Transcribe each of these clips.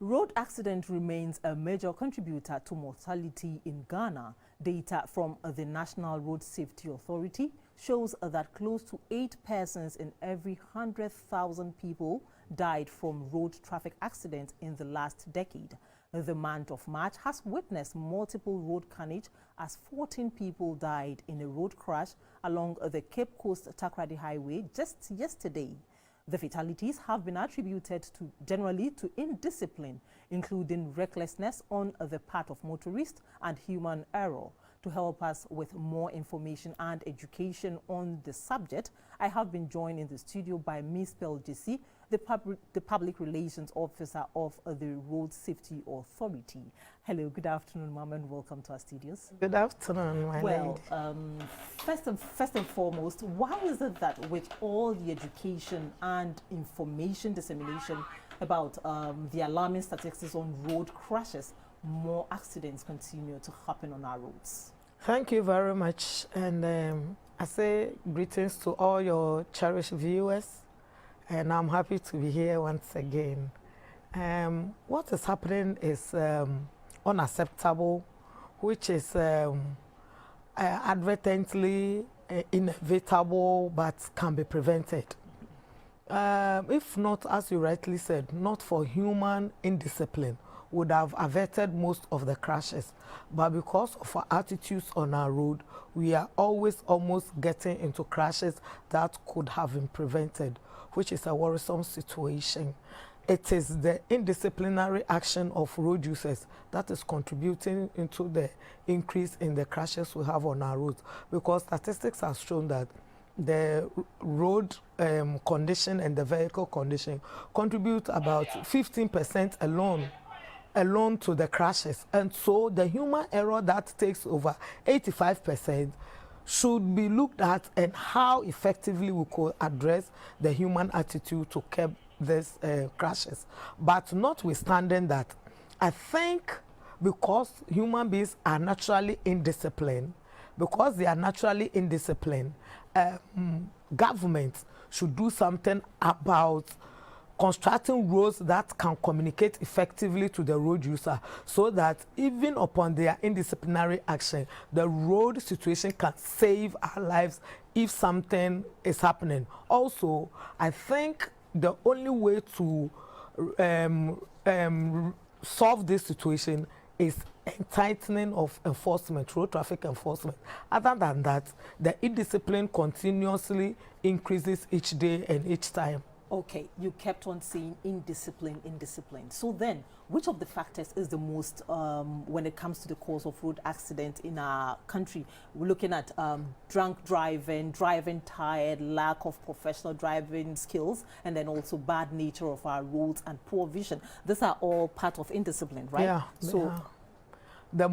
Road accident remains a major contributor to mortality in Ghana. Data from the National Road Safety Authority shows that close to 8 persons in every 100,000 people died from road traffic accidents in the last decade. The month of March has witnessed multiple road carnage as 14 people died in a road crash along the Cape Coast Takoradi Highway just yesterday. The fatalities have been attributed generally to indiscipline, including recklessness on the part of motorists and human error. To help us with more information and education on the subject, I have been joined in the studio by Ms. Peljesi, the Public Relations Officer of the Road Safety Authority. Hello, good afternoon, ma'am, and welcome to our studios. Good afternoon, my lady. First and foremost, why is it that with all the education and information dissemination about the alarming statistics on road crashes, more accidents continue to happen on our roads? Thank you very much. And I say greetings to all your cherished viewers. And I'm happy to be here once again. What is happening is unacceptable, which is advertently inevitable, but can be prevented. If not, as you rightly said, not for human indiscipline, would have averted most of the crashes. But because of our attitudes on our road, we are always almost getting into crashes that could have been prevented, which is a worrisome situation. It is the indisciplinary action of road users that is contributing into the increase in the crashes we have on our roads, because statistics have shown that the road condition and the vehicle condition contribute about 15% alone to the crashes. And so the human error that takes over 85% should be looked at, and how effectively we could address the human attitude to curb these crashes. But notwithstanding that, I think because human beings are naturally indisciplined, governments should do something about constructing roads that can communicate effectively to the road user, so that even upon their indisciplinary action, the road situation can save our lives if something is happening. Also, I think the only way to solve this situation is tightening of enforcement, road traffic enforcement. Other than that, the indiscipline continuously increases each day and each time. Okay, you kept on saying indiscipline. So then, which of the factors is the most, when it comes to the cause of road accident in our country? We're looking at drunk driving, driving tired, lack of professional driving skills, and then also bad nature of our roads and poor vision. These are all part of indiscipline, right? Yeah. So yeah. The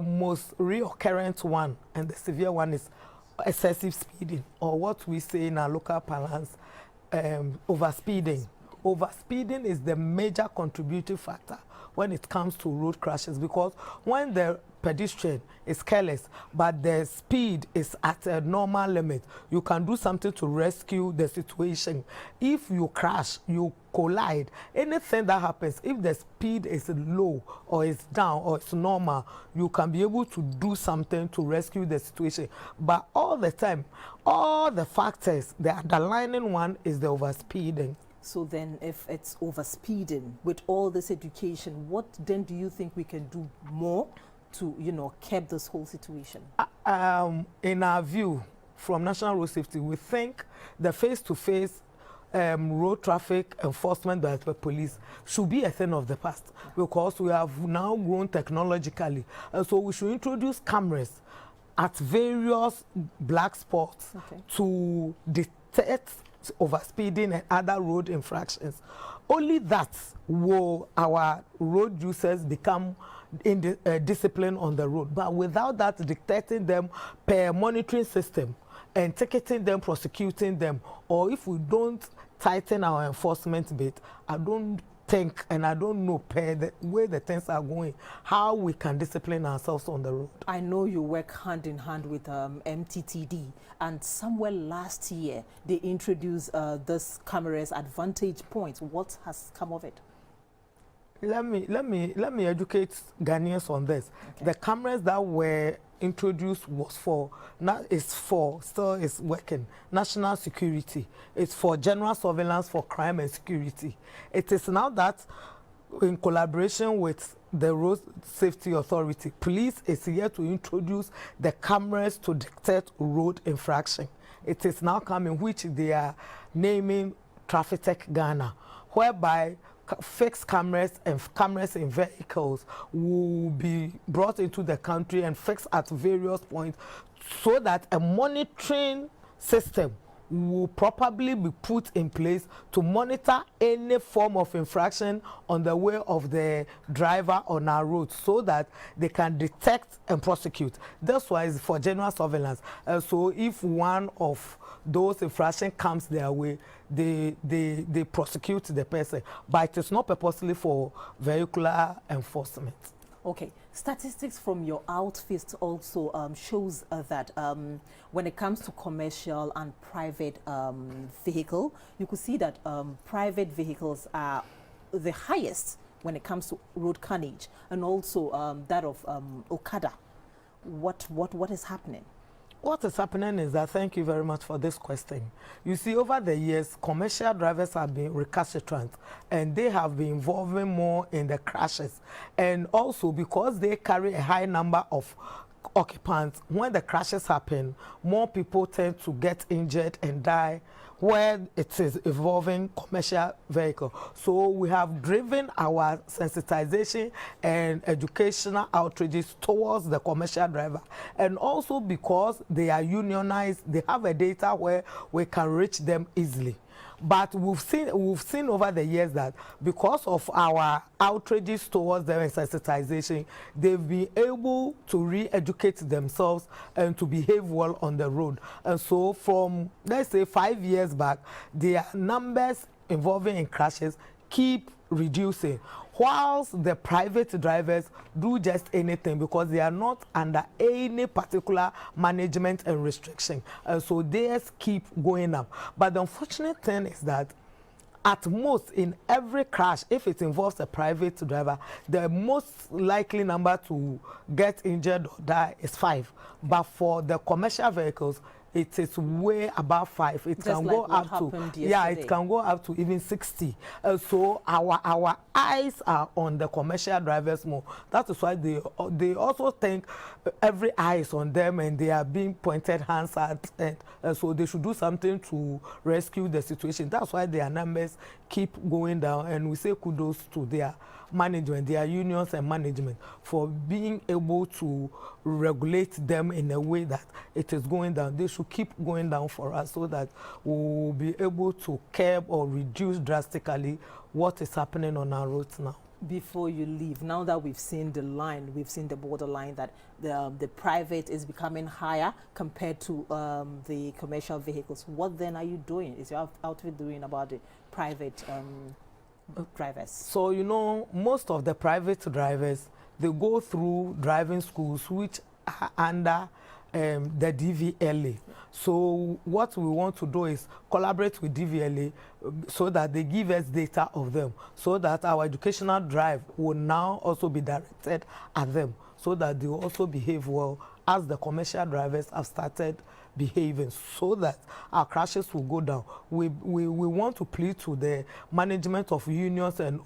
most recurrent one and the severe one is excessive speeding, or what we say in our local parlance, overspeeding. Overspeeding is the major contributing factor when it comes to road crashes, because when the pedestrian is careless but the speed is at a normal limit, you can do something to rescue the situation. If you crash, you collide, anything that happens, if the speed is low or is down or it's normal, you can be able to do something to rescue the situation. But all the time, all the factors, the underlying one is the overspeeding. So then, if it's overspeeding, with all this education, what then do you think we can do more to, curb this whole situation? In our view, from National Road Safety, we think the face-to-face road traffic enforcement by the police should be a thing of the past, because we have now grown technologically. So we should introduce cameras at various black spots to detect overspeeding and other road infractions. Only that will our road users become in discipline on the road. But without that, dictating them per monitoring system and ticketing them, prosecuting them, or if we don't tighten our enforcement bit, I don't think, and I don't know per the way the things are going, how we can discipline ourselves on the road. I know you work hand in hand with MTTD, and somewhere last year they introduced this cameras at vantage points. What has come of it? let me educate Ghanaians on this. Okay. The cameras that were introduced was for still is working national security. It's for general surveillance for crime and security. It is now that in collaboration with the Road Safety Authority, police is here to introduce the cameras to detect road infraction. It is now coming, which they are naming Traffic Tech Ghana, whereby fixed cameras and cameras in vehicles will be brought into the country and fixed at various points so that a monitoring system will probably be put in place to monitor any form of infraction on the way of the driver on our roads so that they can detect and prosecute. That's why it's for general surveillance. So if one of those infraction comes their way, they prosecute the person, but it is not purposely for vehicular enforcement. Okay, statistics from your outfit also shows that when it comes to commercial and private vehicle, you could see that private vehicles are the highest when it comes to road carnage, and also that of Okada. What is happening? What is happening is that, thank you very much for this question. You see, over the years, commercial drivers have been recalcitrant and they have been involving more in the crashes. And also because they carry a high number of occupants, when the crashes happen, more people tend to get injured and die where it is involving commercial vehicle. So we have driven our sensitization and educational outreaches towards the commercial driver. And also because they are unionized, they have a data where we can reach them easily. But we've seen over the years that because of our outrages towards them and sensitization, they've been able to re-educate themselves and to behave well on the road. And so from, let's say, 5 years back, their numbers involving in crashes keep reducing, whilst the private drivers do just anything because they are not under any particular management and restriction. So theirs keep going up. But the unfortunate thing is that at most in every crash, if it involves a private driver, the most likely number to get injured or die is 5. But for the commercial vehicles, it is way above 5. It can go up to, yeah, it can go up to even 60. So our eyes are on the commercial drivers more. That is why they also think every eye is on them and they are being pointed hands at, and so they should do something to rescue the situation. That's why their numbers keep going down, and we say kudos to their management, their unions and management for being able to regulate them in a way that it is going down. They should keep going down for us so that we will be able to curb or reduce drastically what is happening on our roads now. Before you leave, now that we've seen the line, we've seen the borderline that the private is becoming higher compared to the commercial vehicles, what then are you doing? Is your outfit doing about the private drivers? So, you know, most of the private drivers, they go through driving schools which are under the DVLA. So what we want to do is collaborate with DVLA so that they give us data of them, so that our educational drive will now also be directed at them, so that they will also behave well as the commercial drivers have started behaving, so that our crashes will go down. We want to plead to the management of unions and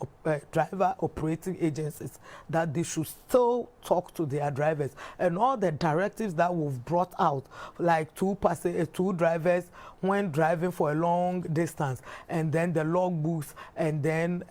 driver operating agencies that they should still talk to their drivers, and all the directives that we've brought out, like two drivers when driving for a long distance, and then the logbooks, and then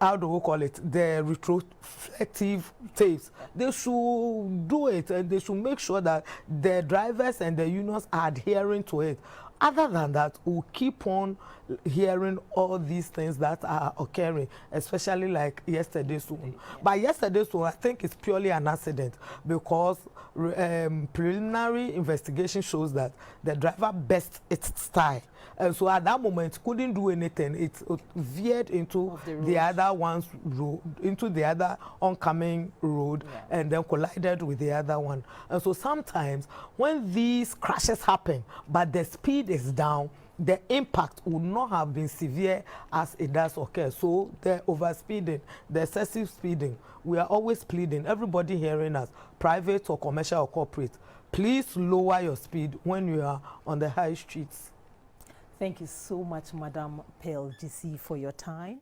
how do we call it, the retrospective tapes. They should do it, and they should make sure that the drivers and the unions are adhering to it. Other than that, we'll keep on hearing all these things that are occurring, especially like yesterday's one. But yesterday's one, I think it's purely an accident because preliminary investigation shows that the driver burst its tire. And so at that moment, couldn't do anything. It veered into the other one's road, into the other oncoming road, and then collided with the other one. And so sometimes when these crashes happen, but the speed is down, the impact would not have been severe as it does occur. So the overspeeding, the excessive speeding, we are always pleading, everybody hearing us, private or commercial or corporate, please lower your speed when you are on the high streets. Thank you so much, Madam Pearl GC, for your time.